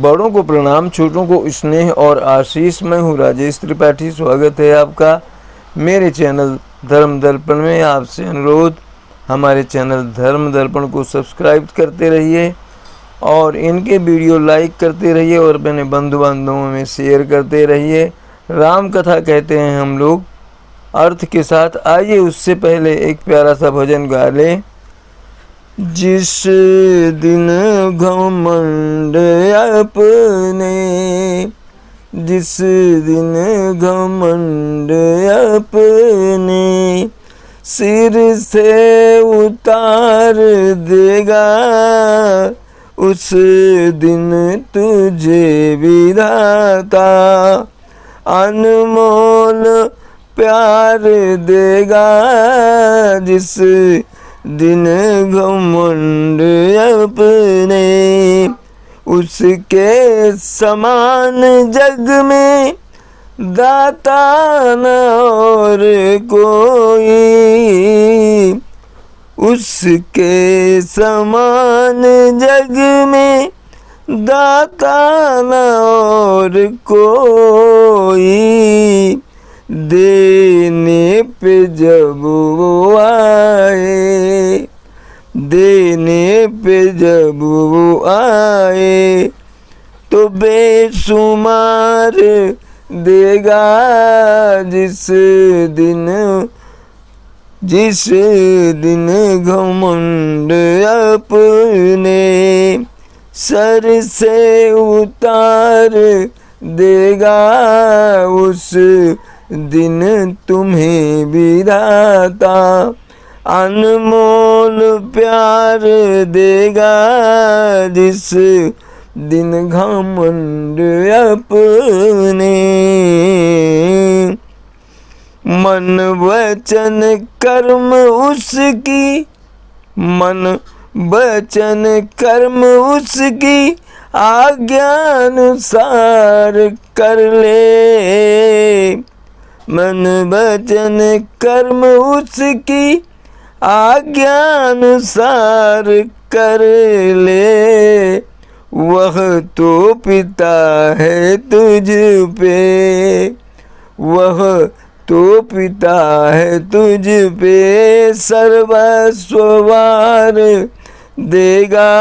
बड़ों को प्रणाम, छोटों को स्नेह और आशीष। मैं हूँ राजेश त्रिपाठी। स्वागत है आपका मेरे चैनल धर्म दर्पण में। आपसे अनुरोध, हमारे चैनल धर्म दर्पण को सब्सक्राइब करते रहिए और इनके वीडियो लाइक करते रहिए और अपने बंधु बांधवों में शेयर करते रहिए। राम कथा कहते हैं हम लोग अर्थ के साथ। आइए उससे पहले एक प्यारा सा भजन गा लें। जिस दिन घमंड अपने, जिस दिन घमंड अपने सिर से उतार देगा, उस दिन तुझे विधाता अनमोल प्यार देगा। जिस दिन घमंड अपने, उसके समान जग में दाता न और कोई, उसके समान जग में दाता न और कोई। देने पे जब वो आए, देने पे जब वो आए तो बेशुमार देगा। जिस दिन, जिस दिन घमंड अपने सर से उतार देगा, उस दिन तुम्हें विधाता अनमोल प्यार देगा। जिस दिन घमंड अपने, मन वचन कर्म उसकी, मन वचन कर्म उसकी आज्ञानुसार कर ले। मन वचन कर्म उसकी आज्ञानुसार कर ले। वह तो पिता है तुझ पे, वह तो पिता है तुझ पे सर्वस्ववार देगा।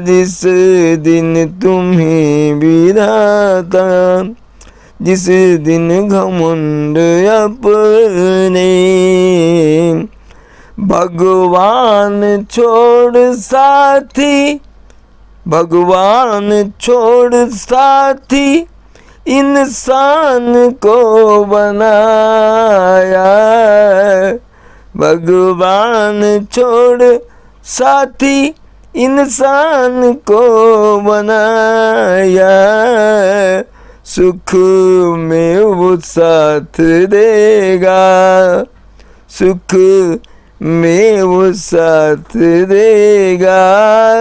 जिस दिन तुम्हें विधाता, जिस दिन घमंड अपने। भगवान छोड़ साथी, भगवान छोड़ साथी इंसान को बनाया। भगवान छोड़ साथी इंसान को बनाया। सुख में वो साथ देगा, सुख में वो साथ देगा।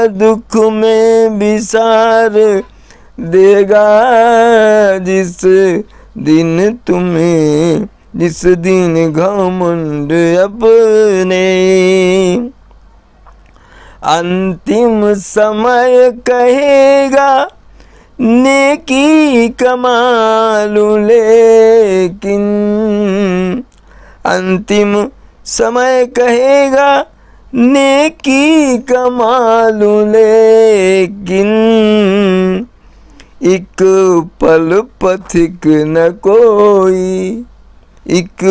दुख में भी सार देगा। जिस दिन तुम्हें, जिस दिन घमंड अपने। अंतिम समय कहेगा नेकी कमालू, लेकिन अंतिम समय कहेगा नेकी कमालू, लेकिन एक पल पथिक न कोई, एक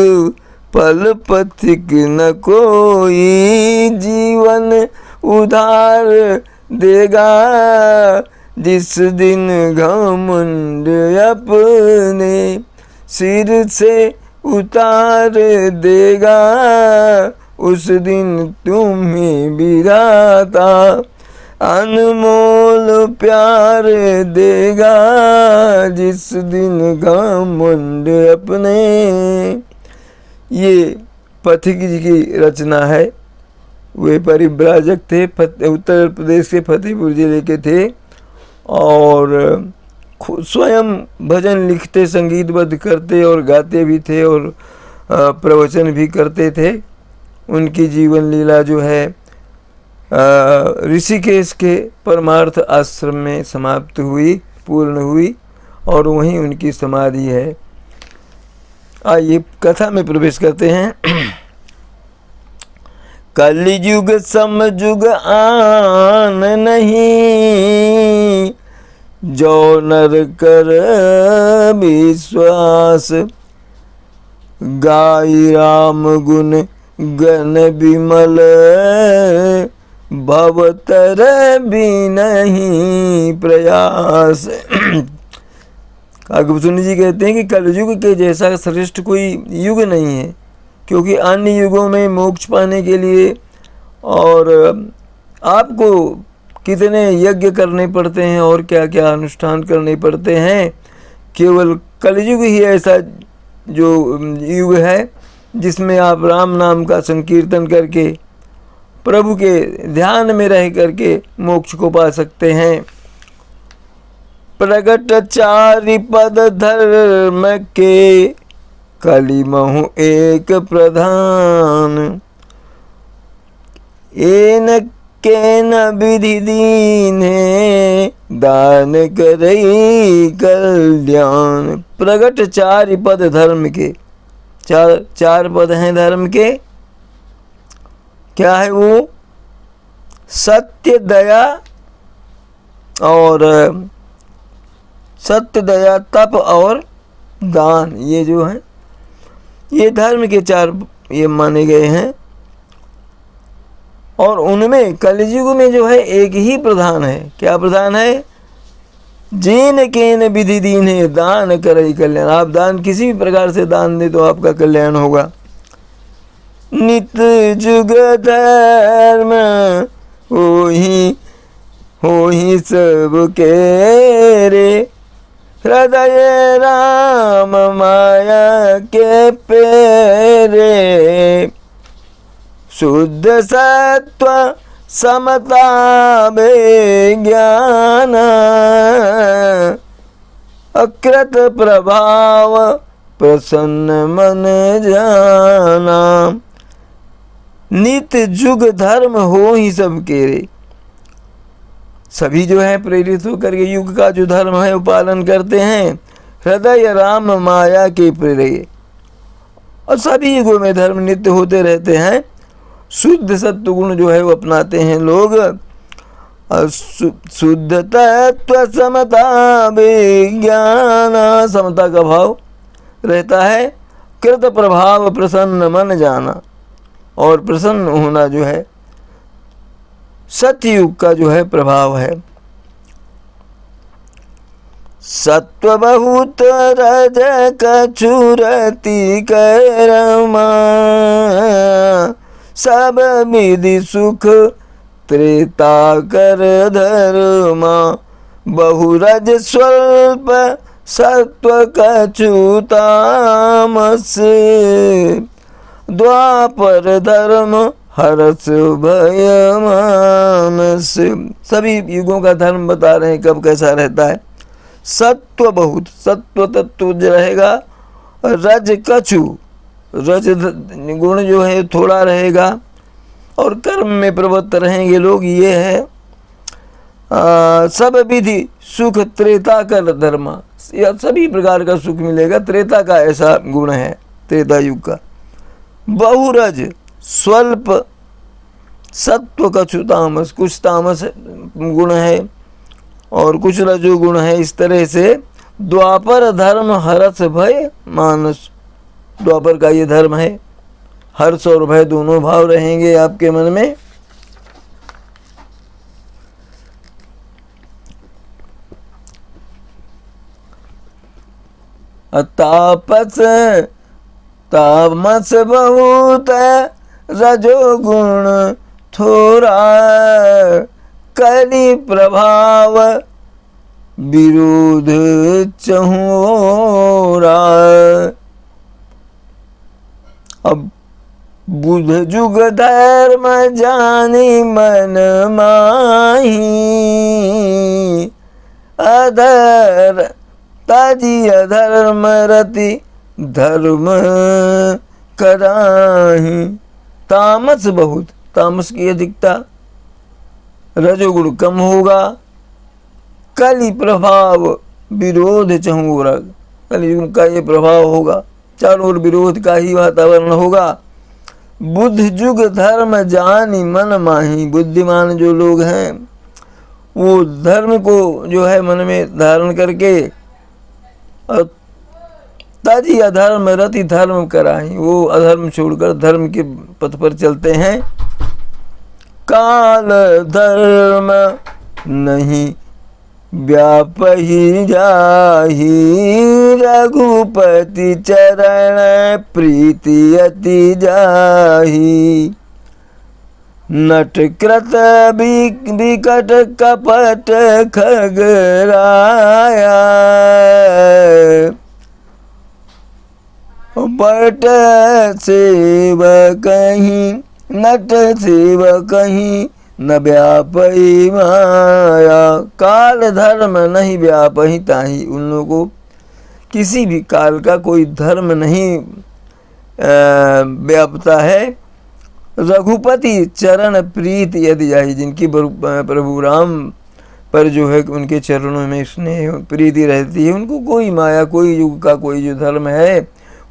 पल पथिक न कोई जीवन उधार देगा। जिस दिन घमंड अपने सिर से उतार देगा, उस दिन तुम्हें विधाता अनमोल प्यार देगा। जिस दिन घमंड अपने। ये पथिक जी की रचना है। वे परिव्राजक थे, उत्तर प्रदेश के फतेहपुर जिले के थे और स्वयं भजन लिखते, संगीतबद्ध करते और गाते भी थे और प्रवचन भी करते थे। उनकी जीवन लीला जो है ऋषिकेश के परमार्थ आश्रम में समाप्त हुई, पूर्ण हुई और वहीं उनकी समाधि है। आइए कथा में प्रवेश करते हैं। कलयुग समयुग आन नहीं, जो नर कर विश्वास। गाई राम गुण गण विमल, भवतर भी नहीं प्रयास। काकभूषण जी कहते हैं कि कलयुग के जैसा श्रेष्ठ कोई युग नहीं है, क्योंकि अन्य युगों में मोक्ष पाने के लिए और आपको कितने यज्ञ करने पड़ते हैं और क्या क्या अनुष्ठान करने पड़ते हैं। केवल कलयुग ही ऐसा जो युग है जिसमें आप राम नाम का संकीर्तन करके प्रभु के ध्यान में रह करके मोक्ष को पा सकते हैं। प्रगट चारि पद धर्म के, कलिमहु एक प्रधान। एन केन विधि दीने, दान करई कल्याण। प्रगट चारि पद धर्म के, चार पद हैं धर्म के। क्या है वो? सत्य, दया और सत्य, दया, तप और दान। ये जो है ये धर्म के चार ये माने गए हैं। और उनमें कलयुग में जो है एक ही प्रधान है। क्या प्रधान है? जेन केन विधि दीन है, दान करई कल्याण। आप दान किसी भी प्रकार से दान दे तो आपका कल्याण होगा। नित जुग धर्म हो ही सब के रे, हृदय राम माया के पेरे। शुद्ध सत्व समता ज्ञान, अकृत प्रभाव प्रसन्न मन जाना। नित जुग धर्म हो ही सब के रे। सभी जो है प्रेरित होकर के युग का जो धर्म है वो पालन करते हैं। हृदय राम माया के प्रेरे। और सभी युगों में धर्म नित्य होते रहते हैं। शुद्ध सत्व गुण जो है वो अपनाते हैं लोग। शुद्ध तत्व समता विज्ञान, समता का भाव रहता है। कृत प्रभाव प्रसन्न मन जाना, और प्रसन्न होना जो है सतयुग का जो है प्रभाव है। सत्व बहुत रज कछुरति कर्मा, सब विधि सुख त्रेता कर धर्मा। बहुरज स्वल्प सत्व कछु तामस, द्वापर धर्म हर्ष भय मानस। सभी युगों का धर्म बता रहे हैं कब कैसा रहता है। सत्व बहुत, सत्व तत्व रहेगा। रज कछु, रज गुण जो है थोड़ा रहेगा। और कर्म में प्रवृत्त रहेंगे लोग। ये है सब विधि सुख त्रेता कर धर्म, सभी प्रकार का सुख मिलेगा। त्रेता का ऐसा गुण है, त्रेता युग का। बहुरज स्वल्प सत्व कछु तामस, कुछ तामस गुण है और कुछ रजो गुण है। इस तरह से द्वापर धर्म हर्ष भय मानस। द्वापर का ये धर्म है। हर्ष और भय दोनों भाव रहेंगे आपके मन में। तापस तामस बहुत, रजो गुण थोड़ा। कलि प्रभाव विरोध चहुरा। अब बुध जुग धर्म जानी मन माही, अधर ताजी अधर्म रति धर्म कराही। तामस बहुत, तामस की अधिकता रजोगुण कम होगा, कली प्रभाव विरोध चहुरा, कलियुग का ये प्रभाव होगा, चारों ओर विरोध का ही वातावरण होगा। बुद्ध जुग धर्म जानी मन माही, बुद्धिमान जो लोग हैं वो धर्म को जो है मन में धारण करके और ताजी अधर्म रति धर्म कराई, वो अधर्म छोड़कर धर्म के पथ पर चलते हैं। काल धर्म नहीं व्यापहि जाहि, रघुपति चरण प्रीति अति जाहि। नटकृत विकट कपट खगराया, बट सेव कहीं नट सेव कहीं न व्यापी माया। काल धर्म नहीं व्यापही ताही, उन लोगों को किसी भी काल का कोई धर्म नहीं व्यापता है। रघुपति चरण प्रीत यदि जाहि, जिनकी प्रभु राम पर जो है उनके चरणों में स्नेह प्रीति रहती है, उनको कोई माया कोई युग का कोई जो धर्म है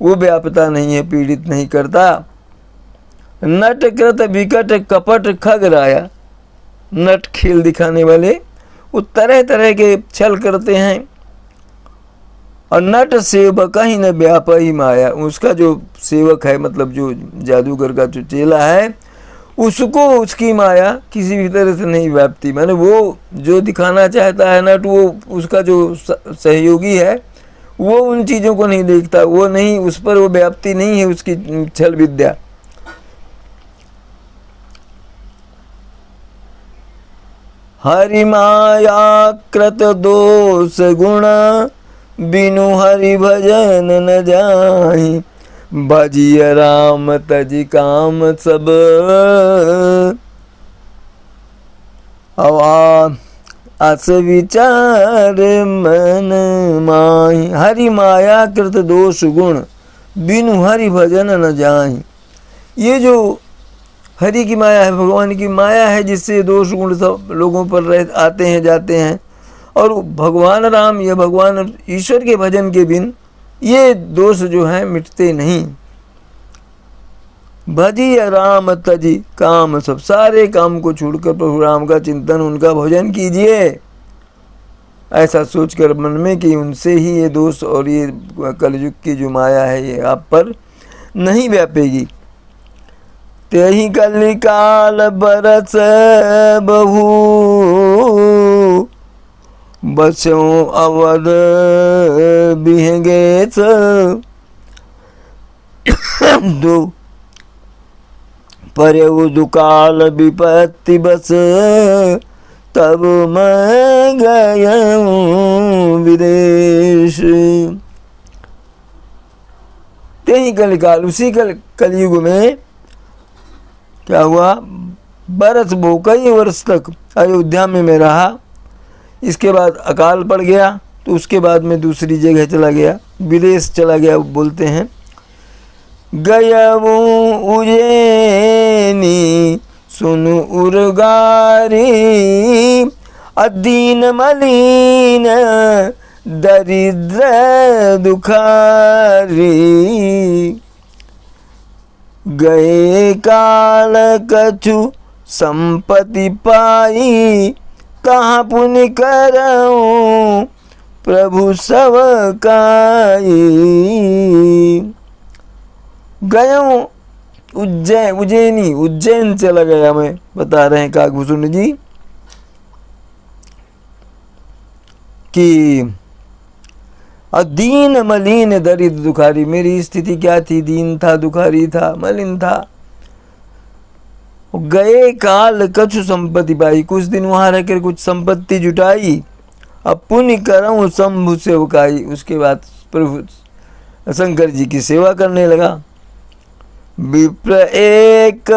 वो व्यापता नहीं है, पीड़ित नहीं करता। नट कृत विकट कपट खगराया, नट खेल दिखाने वाले वो तरह तरह के छल करते हैं। और नट सेवक ही न व्यापी माया, उसका जो सेवक है मतलब जो जादूगर का जो चेला है उसको उसकी माया किसी भी तरह से नहीं व्यापती। माने वो जो दिखाना चाहता है नट, वो उसका जो सहयोगी है वो उन चीज़ों को नहीं देखता, वो नहीं, उस पर वो व्याप्ति नहीं है उसकी छल विद्या। हरि माया कृत दोष गुण, बिनु हरि भजन न जाहि। भजिय राम तजि काम सब, हवा अस विचार मन माहि। हरि माया कृत दोष गुण, बिनु हरि भजन न जाहि। ये जो हरि की माया है, भगवान की माया है, जिससे दोष गुण सब लोगों पर आते हैं जाते हैं, और भगवान राम या भगवान ईश्वर के भजन के बिन ये दोष जो हैं मिटते नहीं। भजी राम तजी काम सब, सारे काम को छोड़कर प्रभु राम का चिंतन उनका भजन कीजिए, ऐसा सोचकर मन में कि उनसे ही ये दोष और ये कलयुग की जो माया है ये आप पर नहीं व्यापेगी। तेहि कलिकाल बरस बहु, बसों अवध बिहगे दो, पर्यु दुकाल विपत्ति बस, तब मैं गया विदेश। तेहि कलिकाल, उसी कलयुग में क्या हुआ, बरस बहु कई वर्ष तक अयोध्या में मैं रहा। इसके बाद अकाल पड़ गया तो उसके बाद में दूसरी जगह चला गया, विदेश चला गया बोलते हैं। गया वो उज्जैनी सुनु उर्गारी, अदीन मलिन दरिद्र दुखारी। गए काल कछु संपत्ति पाई, कहाँ पुण्य करऊं प्रभु सब काई। गया उज्जैन चला गया मैं, बता रहे हैं काकभूषण जी कि अदीन मलिन दरिद्र दुखारी, मेरी स्थिति क्या थी, दीन था, दुखारी था, मलिन था। गए काल कछु संपत्ति पाई, कुछ दिन वहां रहकर कुछ संपत्ति जुटाई, अब पुण्य करऊं शंभु सेवकाई। उसके बाद प्रभु शंकर जी की सेवा करने लगा। विप्र एक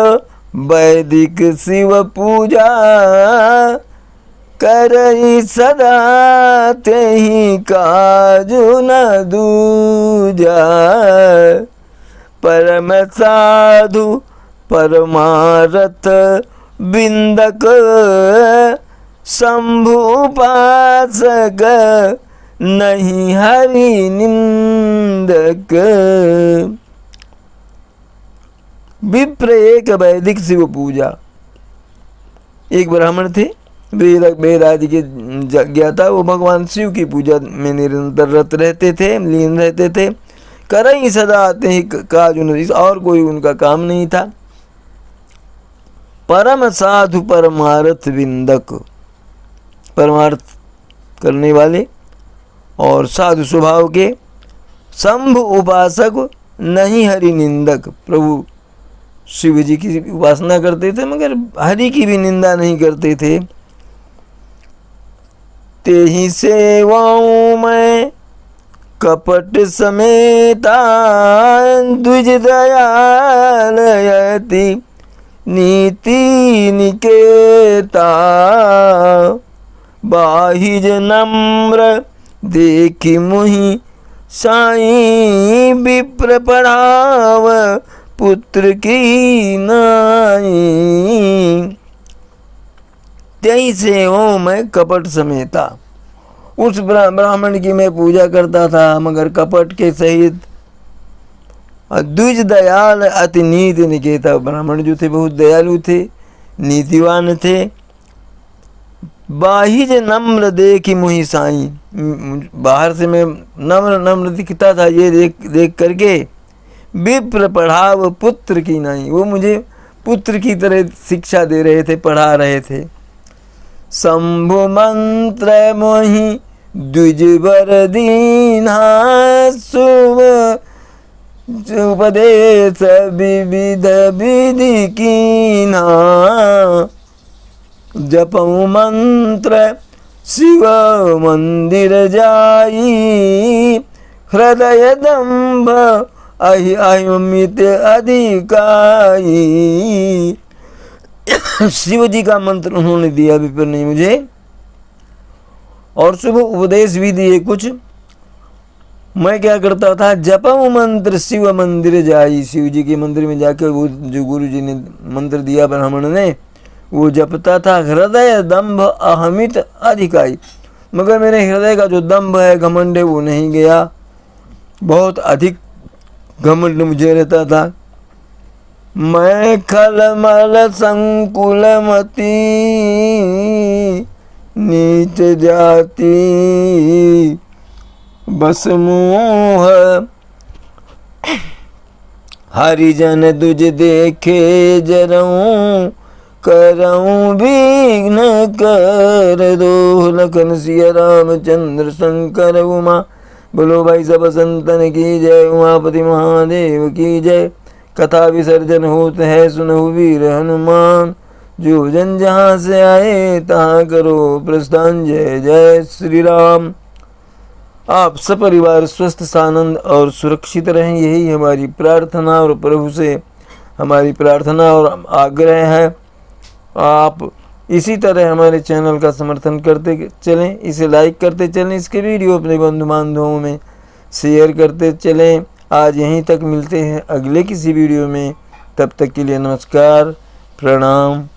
वैदिक शिव पूजा, करई सदा तेहि काजु न दूजा। परम साधु परमारथ बिंदक शंभु उपासक नहीं हरि निंदक। विप्र एक वैदिक शिव पूजा। एक ब्राह्मण थे, वेद आदि के ज्ञाता, वो भगवान शिव की पूजा में निरंतर रत रहते थे, लीन रहते थे। करई सदा आते ही काज उन्नति, और कोई उनका काम नहीं था। परम साधु परमार्थ विंदक, परमार्थ करने वाले और साधु स्वभाव के। शंभु उपासक नहीं हरि निंदक, प्रभु शिव जी की उपासना करते थे मगर हरि की भी निंदा नहीं करते थे। तेहि सेवाओं में कपट समेता द्विज दयालयति नीति निकेता। बाहिज नम्र देखि मुहि साई विप्र पढ़ाव पुत्र की नाई। तेई सेवाओं में कपट समेता, उस ब्राह्मण की मैं पूजा करता था मगर कपट के सहित। द्विज दयाल अति नीति निकेता, ब्राह्मण जो थे बहुत दयालु थे, नीतिवान थे। बाहिज नम्र देखि मुहि साई, बाहर से मैं नम्र नम्र दिखता था, ये देख करके। विप्र पढ़ाव पुत्र की नाई, वो मुझे पुत्र की तरह शिक्षा दे रहे थे, पढ़ा रहे थे। शंभु मंत्र मोहि द्विज बर दीन्हा शुभ उपदेश विविध विधि कीन्हा। जपऊ मंत्र शिव मंदिर जाई हृदय दंभ अहिमित अधिकाई। शिव जी का मंत्र उन्होंने दिया विप्र ने मुझे, और शुभ उपदेश भी दिए कुछ। मैं क्या करता था, जपऊ मंत्र शिव मंदिर जाई, शिव जी के मंदिर में जाकर वो जो गुरु जी ने मंत्र दिया ब्राह्मण ने, वो जपता था। हृदय दंभ अहमित अधिकाई, मगर मेरे हृदय का जो दंभ है, घमंड है, वो नहीं गया। बहुत अधिक घमंड मुझे रहता था। मैं खलमल संकुलमती नीच जाति बस मोह। हरिजन दुज देखे जरऊं करऊं विघ्न कर दो। लखन सिया रामचंद्र शंकर उमा, बोलो भाई सब संतन की जय। उमापति महादेव की जय। कथा विसर्जन होत है सुनहु वीर हनुमान। जो जन जहाँ से आए तहाँ करो प्रस्थान। जय जय श्री राम। आप सपरिवार स्वस्थ सानंद और सुरक्षित रहें, यही हमारी प्रार्थना और प्रभु से हमारी प्रार्थना और आग्रह है। आप इसी तरह हमारे चैनल का समर्थन करते चलें, इसे लाइक करते चलें, इसके वीडियो अपने बंधु बांधवों में शेयर करते चलें। आज यहीं तक, मिलते हैं अगले किसी वीडियो में। तब तक के लिए नमस्कार, प्रणाम।